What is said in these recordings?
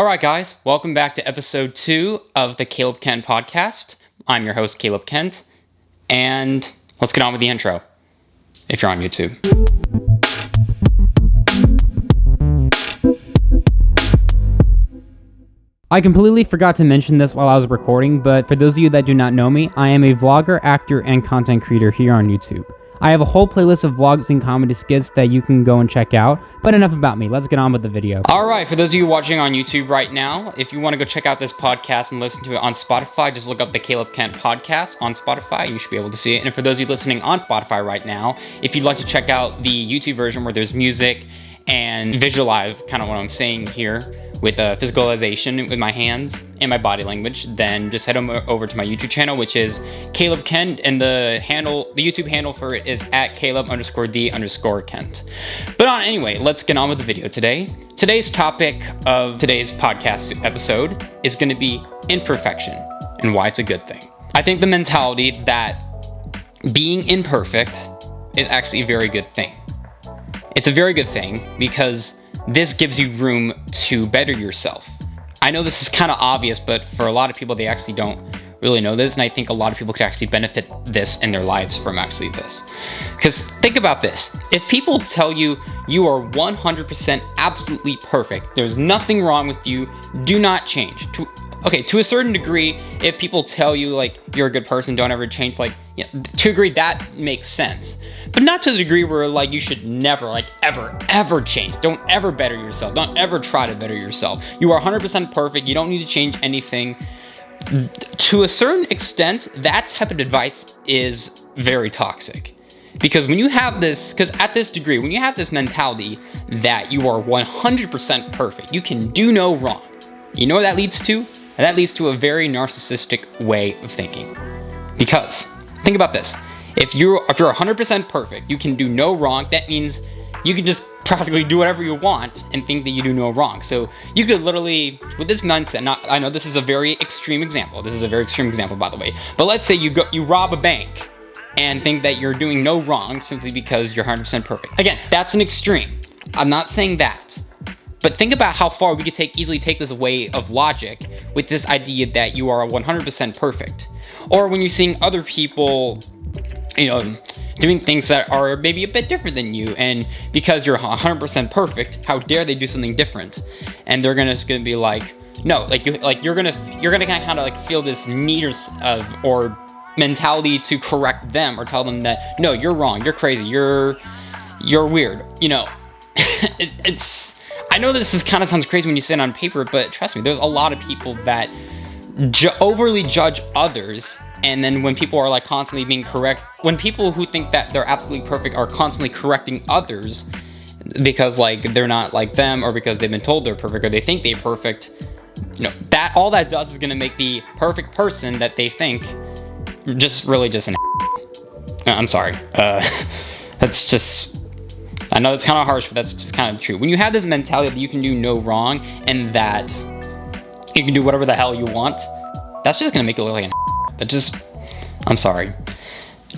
All right, guys, welcome back to episode 2 of the Caleb Kent podcast. I'm your host, Caleb Kent, and let's get on with the intro, if you're on YouTube. I completely forgot to mention this while I was recording, but for those of you that do not know me, I am a vlogger, actor, and content creator here on YouTube. I have a whole playlist of vlogs and comedy skits that you can go and check out, but enough about me, let's get on with the video. All right, for those of you watching on YouTube right now, if you want to go check out this podcast and listen to it on Spotify, just look up the Caleb Kent podcast on Spotify, you should be able to see it. And for those of you listening on Spotify right now, if you'd like to check out the YouTube version where there's music and visualize kind of what I'm saying here, with physicalization with my hands and my body language, then just head over to my YouTube channel, which is Caleb Kent, and the YouTube handle for it is at Caleb_D_Kent. But anyway, let's get on with the video today. Today's topic of today's podcast episode is going to be imperfection and why it's a good thing. I think the mentality that being imperfect is actually a very good thing. It's a very good thing because this gives you room to better yourself. I know this is kind of obvious, but for a lot of people, they actually don't really know this, and I think a lot of people could actually benefit this in their lives from actually this. Because think about this. If people tell you you are 100% absolutely perfect, there's nothing wrong with you, do not change. To a certain degree, if people tell you like you're a good person, don't ever change, like, yeah, to a degree that makes sense. But not to the degree where like you should never like ever change. Don't ever better yourself. Don't ever try to better yourself. You are 100% perfect. You don't need to change anything. To a certain extent, that type of advice is very toxic. Because when you have this, because at this degree, when you have this mentality that you are 100% perfect, you can do no wrong. You know what that leads to? And that leads to a very narcissistic way of thinking. Because, think about this. If you're 100% perfect, you can do no wrong. That means you can just practically do whatever you want and think that you do no wrong. So you could literally, with this mindset, I know this is a very extreme example. This is a very extreme example, by the way. But let's say you rob a bank and think that you're doing no wrong simply because you're 100% perfect. Again, that's an extreme. I'm not saying that. But think about how far we could easily take this way of logic with this idea that you are 100% perfect. Or when you're seeing other people, doing things that are maybe a bit different than you, and because you're 100% perfect, how dare they do something different? And they're gonna be like, no, you're gonna kind of like feel this need or mentality to correct them or tell them that no, you're wrong, you're crazy, you're weird. I know this kind of sounds crazy when you say it on paper, but trust me, there's a lot of people that overly judge others, and then when people are like constantly being when people who think that they're absolutely perfect are constantly correcting others because like they're not like them, or because they've been told they're perfect, or they think they're perfect, that all that does is going to make the perfect person that they think just an I'm sorry. That's just, I know it's kind of harsh, but that's just kind of true. When you have this mentality that you can do no wrong and that you can do whatever the hell you want, that's just going to make you look like I'm sorry.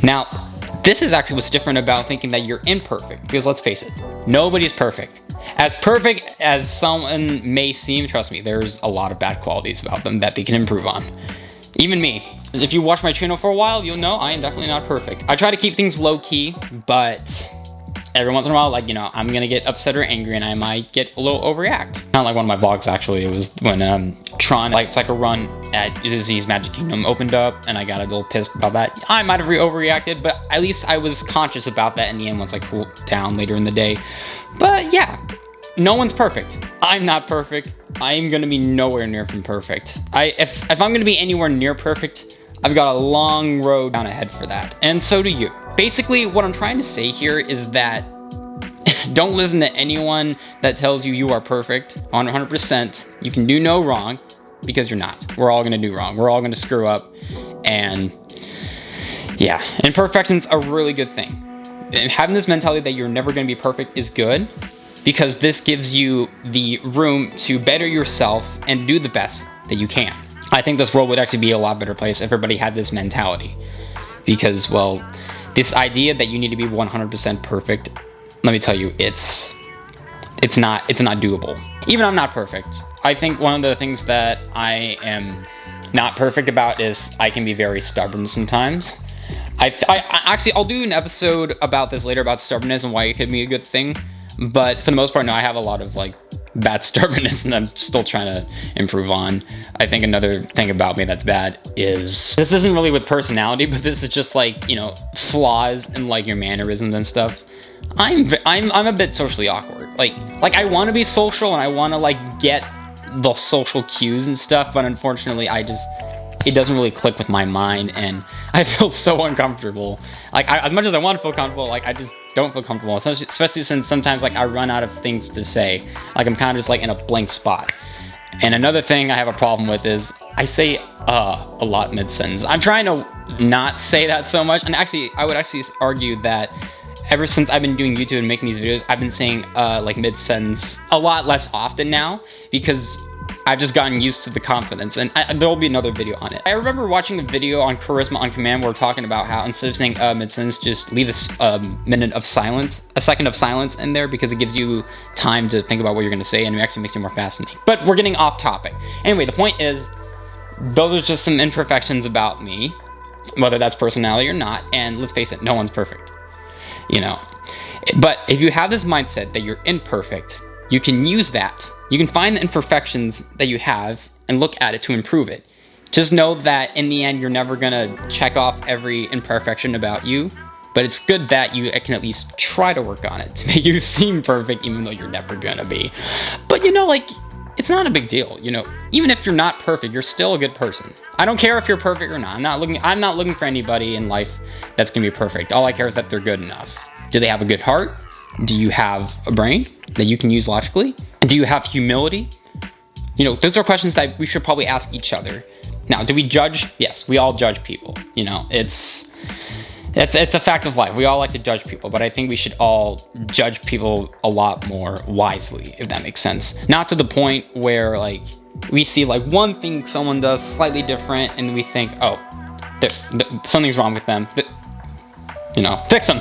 Now, this is actually what's different about thinking that you're imperfect, because let's face it, nobody's perfect. As perfect as someone may seem, trust me, there's a lot of bad qualities about them that they can improve on. Even me. If you watch my channel for a while, you'll know I am definitely not perfect. I try to keep things low-key, but every once in a while, I'm gonna get upset or angry, and I might get a little overreact. Not like one of my vlogs, actually. It was when Tron, it's like a run at Disney's Magic Kingdom opened up, and I got a little pissed about that. I might have overreacted, but at least I was conscious about that in the end once I cooled down later in the day. But yeah, no one's perfect. I'm not perfect. I am gonna be nowhere near from perfect. If I'm gonna be anywhere near perfect, I've got a long road down ahead for that, and so do you. Basically, what I'm trying to say here is that don't listen to anyone that tells you are perfect 100%. You can do no wrong, because you're not. We're all gonna do wrong. We're all gonna screw up, and yeah, imperfection's a really good thing. And having this mentality that you're never gonna be perfect is good, because this gives you the room to better yourself and do the best that you can. I think this world would actually be a lot better place if everybody had this mentality. Because, well, this idea that you need to be 100% perfect, let me tell you, it's it's not doable. Even I'm not perfect. I think one of the things that I am not perfect about is I can be very stubborn sometimes. I'll do an episode about this later, about stubbornness and why it could be a good thing. But for the most part, no, I have a lot of like bad stubbornness and I'm still trying to improve on. I think another thing about me that's bad is, this isn't really with personality, but this is just like, you know, flaws in like your mannerisms and stuff. I'm a bit socially awkward. Like I want to be social and I want to like get the social cues and stuff, but unfortunately it doesn't really click with my mind, and I feel so uncomfortable. Like as much as I want to feel comfortable, like I just don't feel comfortable, especially since sometimes like I run out of things to say. Like I'm kind of just like in a blank spot. And another thing I have a problem with is I say a lot mid-sentence. I'm trying to not say that so much, and actually I would actually argue that ever since I've been doing YouTube and making these videos, I've been saying like mid-sentence a lot less often now, because I've just gotten used to the confidence, and there will be another video on it. I remember watching a video on Charisma on Command where we're talking about how instead of saying mid-sentence, just leave a minute of silence, a second of silence in there, because it gives you time to think about what you're gonna say, and it actually makes it more fascinating. But we're getting off topic. Anyway, the point is, those are just some imperfections about me, whether that's personality or not, and let's face it, no one's perfect, you know. But if you have this mindset that you're imperfect, you can use that. You can find the imperfections that you have and look at it to improve it. Just know that in the end, you're never gonna check off every imperfection about you, but it's good that you can at least try to work on it to make you seem perfect, even though you're never gonna be. But you know, like, it's not a big deal, you know. Even if you're not perfect, you're still a good person. I don't care if you're perfect or not. I'm not looking for anybody in life that's gonna be perfect. All I care is that they're good enough. Do they have a good heart? Do you have a brain that you can use logically? Do you have humility? You know, those are questions that we should probably ask each other. Now, do we judge? Yes, we all judge people. You know, it's a fact of life. We all like to judge people, but I think we should all judge people a lot more wisely, if that makes sense. Not to the point where like we see like one thing someone does slightly different and we think, oh, something's wrong with them. You know, fix them.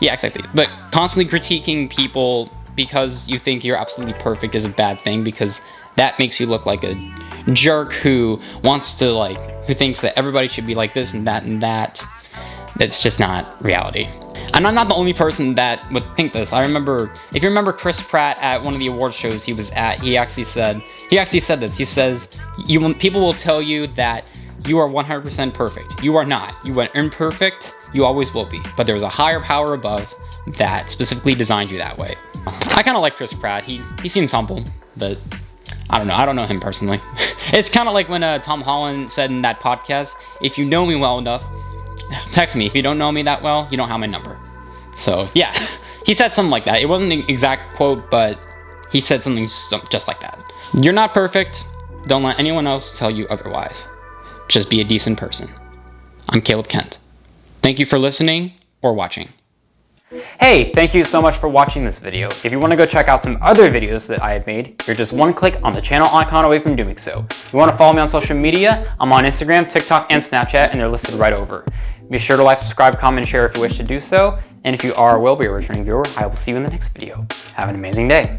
Yeah, exactly. But constantly critiquing people because you think you're absolutely perfect is a bad thing, because that makes you look like a jerk who wants to who thinks that everybody should be like this and that and that. That's just not reality. And I'm not the only person that would think this. I remember, if you remember Chris Pratt at one of the award shows he was at, he actually said this. He says, people will tell you that you are 100% perfect. You are not. You are imperfect. You always will be. But there's a higher power above that specifically designed you that way. I kind of like Chris Pratt. He seems humble, but I don't know. I don't know him personally. It's kind of like when Tom Holland said in that podcast, if you know me well enough, text me. If you don't know me that well, you don't have my number. So yeah, he said something like that. It wasn't an exact quote, but he said something just like that. You're not perfect. Don't let anyone else tell you otherwise. Just be a decent person. I'm Caleb Kent. Thank you for listening or watching. Hey, thank you so much for watching this video. If you want to go check out some other videos that I have made, you're just one click on the channel icon away from doing so. If you want to follow me on social media, I'm on Instagram, TikTok, and Snapchat, and they're listed right over. Be sure to like, subscribe, comment, and share if you wish to do so. And if you are or will be a returning viewer, I will see you in the next video. Have an amazing day.